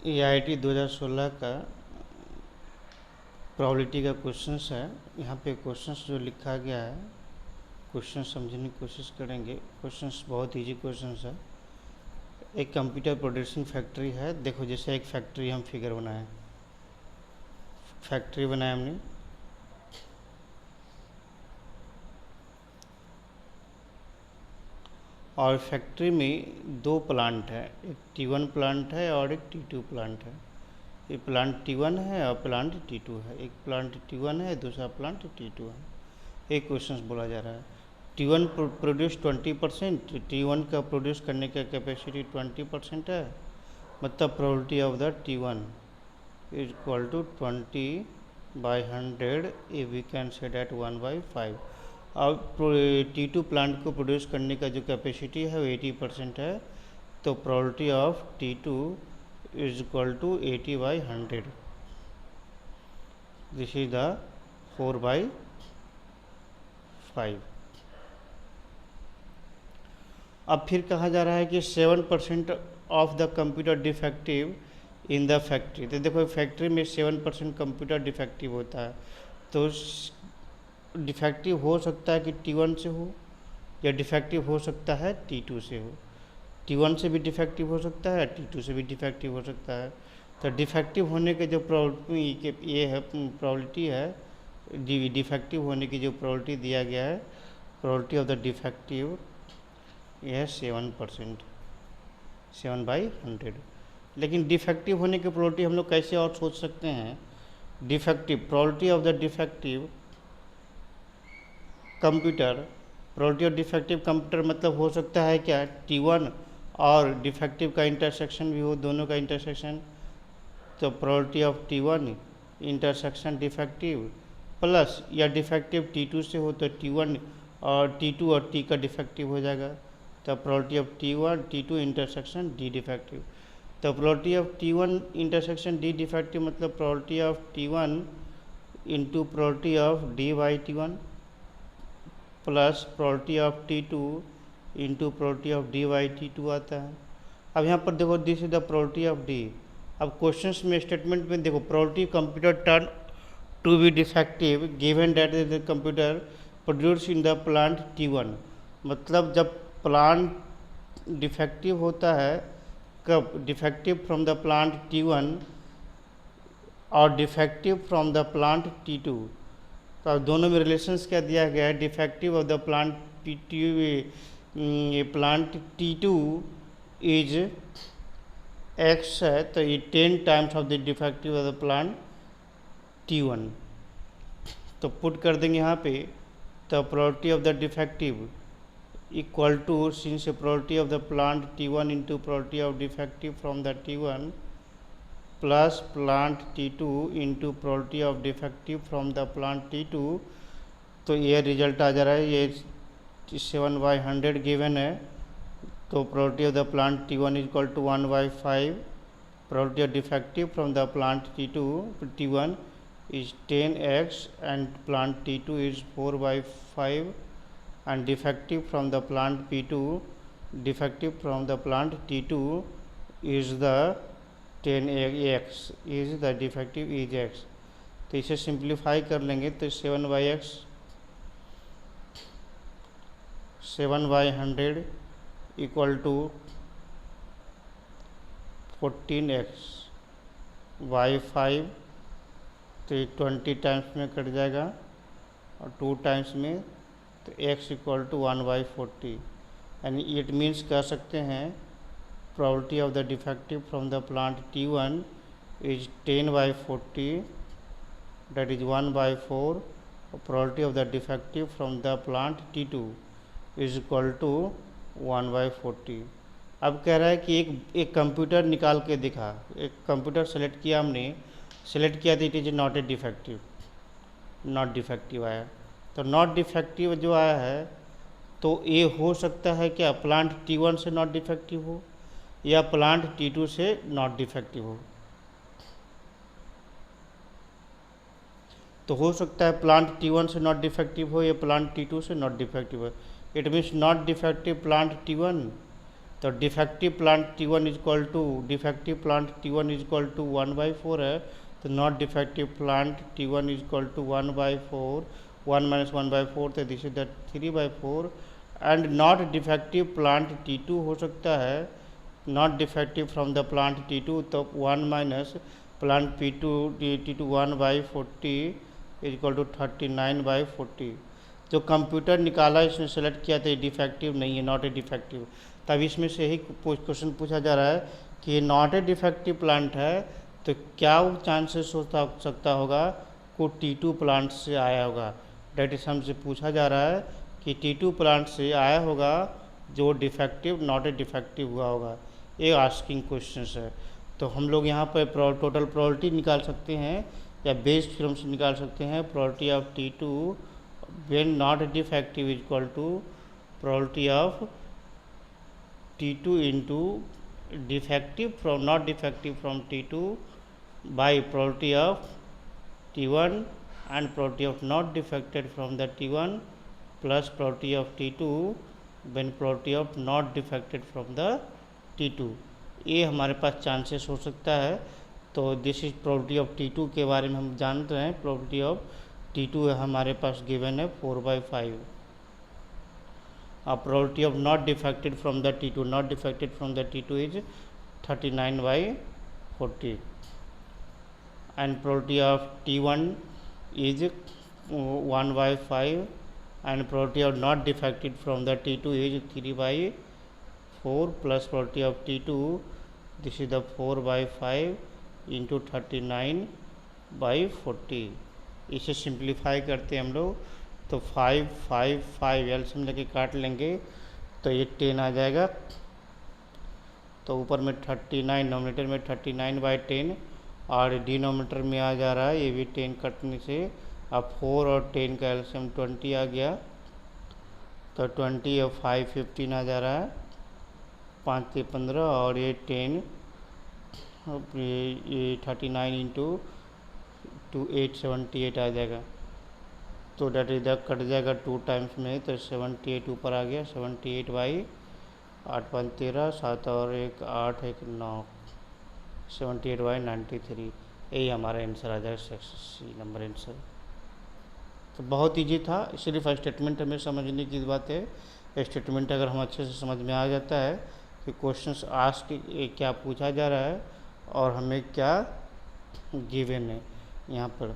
ये IIT 2016 का probability का क्वेश्चंस है। यहाँ पे क्वेश्चंस जो लिखा गया है, क्वेश्चन समझने की कोशिश करेंगे। क्वेश्चंस बहुत इजी क्वेश्चंस है। एक कंप्यूटर प्रोडक्शन फैक्ट्री है। देखो, जैसे एक फैक्ट्री हम फिगर बनाए, फैक्ट्री बनाए हमने, और फैक्ट्री में दो प्लांट है, एक T1 प्लांट है और एक T2 प्लांट है। ये प्लांट T1 है और प्लांट T2 है। एक प्लांट T1 है, दूसरा प्लांट T2 है। एक क्वेश्चन बोला जा रहा है T1 प्रोड्यूस 20%, T1 का प्रोड्यूस करने का कैपेसिटी 20% है, मतलब probability of the T1 is equal to 20/100, if we can say that 1/5। अब T2 प्लांट को प्रोड्यूस करने का जो कैपेसिटी है वो 80% है, तो probability of T2 is equal to 80/100। This is the 4/5। अब फिर कहा जा रहा है कि 7% of the computer defective in the factory. तो देखो, फैक्ट्री में 7% कंप्यूटर डिफेक्टिव होता है, तो डिफेक्टिव हो सकता है कि T1 से हो, या डिफेक्टिव हो सकता है T2 से हो। T1 से भी डिफेक्टिव हो सकता है, T2 से भी डिफेक्टिव हो सकता है। तो डिफेक्टिव होने के जो ये है प्रोबेबिलिटी है, डिफेक्टिव होने की जो प्रोबेबिलिटी दिया गया है, प्रोबेबिलिटी ऑफ द डिफेक्टिव यह है 7%, 7/100। लेकिन डिफेक्टिव होने की प्रोबेबिलिटी हम लोग कैसे और सोच सकते हैं? Defective probability of the defective computer, probability of defective computer मतलब हो सकता है क्या, T1 और डिफेक्टिव का इंटरसेक्शन भी हो, दोनों का इंटरसेक्शन। तो probability of T1 intersection defective plus, या डिफेक्टिव T2 से हो तो T1 और T2 और T का डिफेक्टिव हो जाएगा, तो probability of T1 T2 intersection D defective. तो probability of T1 intersection D defective मतलब probability of T1 into probability of D/T1 plus probability of T2 into probability of D/T2 आता है। अब यहाँ पर देखो, this is the probability of D। अब questions में, स्टेटमेंट में देखो, probability computer turn to be defective given that the computer produce in the plant T1। मतलब जब प्लांट डिफेक्टिव होता है, कब? Defective from the plant T1 और defective from the plant T2। तो अब दोनों में रिलेशंस क्या दिया गया है? Defective of the plant plant T2 is X है, तो ये 10 times of the defective of the plant T1। तो पुट कर देंगे यहाँ पे, तो probability of the defective equal to, since probability of the plant T1 into probability of defective from the T1 plus plant T2 into probability of defective from the plant T2। तो ये result आ जा रहा है, ये 7/100 given है। तो probability of the plant T1 is equal to 1/5, probability of defective from the plant T1 is 10x and plant T2 is 4/5, and defective from the plant P2, defective from the plant T2 is the 10x, is the defective is x। तो इसे simplify कर लेंगे तो 7/x 7/100 equal to 14x by 5, तो ये 20 times में cut जाएगा और 2 टाइम्स में, तो x इक्वल टू 1/40। यानी इट मीन्स कह सकते हैं probability of the defective from the plant T1 is 10/40, that is 1/4। Probability of the defective from the plant T2 is equal to 1/40। अब कह रहा है कि एक कंप्यूटर निकाल के दिखा, एक कंप्यूटर सेलेक्ट किया हमने, सेलेक्ट किया तो it is not a defective, not defective आया। तो नॉट डिफेक्टिव जो आया है, तो ये हो सकता है क्या, प्लांट T1 से नॉट डिफेक्टिव हो, या प्लांट T2 से नॉट डिफेक्टिव हो। तो हो सकता है प्लांट T1 से नॉट डिफेक्टिव हो, या प्लांट T2 से नॉट डिफेक्टिव हो। It means not defective plant T1, तो defective plant T1 is equal to defective plant T1 is equal to 1/4 है, तो not defective plant T1 is equal to 1/4, 1 minus 1/4, तो this is the 3/4। And not defective plant T2 हो सकता है, not defective from the plant T2, तो 1 minus plant T2 1/40 equal to 39/40। जो computer निकाला इसमें सेलेक्ट किया था डिफेक्टिव नहीं है, नॉट ए डिफेक्टिव। तब इसमें से ही क्वेश्चन पूछा जा रहा है कि ये नॉट ए डिफेक्टिव प्लांट है, तो क्या वो चांसेस हो सकता होगा को T2 प्लांट से आया होगा। डेट इज हमसे पूछा जा रहा है कि T2 प्लांट से आया होगा जो डिफेक्टिव नॉट ए डिफेक्टिव हुआ होगा। ये आस्किंग क्वेश्चन है। तो हम लोग यहाँ पर टोटल प्रोबेबिलिटी निकाल सकते हैं या बेस्ड थ्योरम से निकाल सकते हैं। Probability of T2 when not defective equal to probability of T2 into defective from not defective from T2 by probability of T1 and probability of not defected from the T1 plus probability of T2 when probability of not defected from the T2। ये हमारे पास chances हो सकता है। तो this is probability of T2 के बारे में हम जान रहे हैं। प्रोबेबिलिटी ऑफ T2 हमारे पास गिवन है 4/5। Probability of not defected from the T2, not defected from the T2 is 39/40 and probability of T1 is 1/5 and probability of not defected from the T2 is 3/4 plus probability of T2, this is the 4/5 into 39/40। इसे simplify करते हैं हम लोग, तो 5 5 5 एल्सियम लेके काट लेंगे तो ये 10 आ जाएगा। तो ऊपर में 39, नोमिनेटर में 39/10 और डिनोमीटर में आ जा रहा है ये भी 10 कटने से। अब 4 और 10 का एल्सियम 20 आ गया, तो 20 और 5 15 आ जा रहा है, 5 से 15 और ये 10, ये 39 इंटू 2 8 78 आ जाएगा। तो डेट इज द कट जाएगा 2 टाइम्स में, तो 78 ऊपर आ गया। 78/8 5 13, 7 और 1 8 1 9, 78/93। यही हमारा आंसर आ जाएगा, सी नंबर आंसर। तो बहुत ईजी था, सिर्फ स्टेटमेंट हमें समझने की बात है। स्टेटमेंट अगर हम अच्छे से समझ में आ जाता है कि क्वेश्चंस आस्क क्या पूछा जा रहा है और हमें क्या गिवन है यहाँ पर।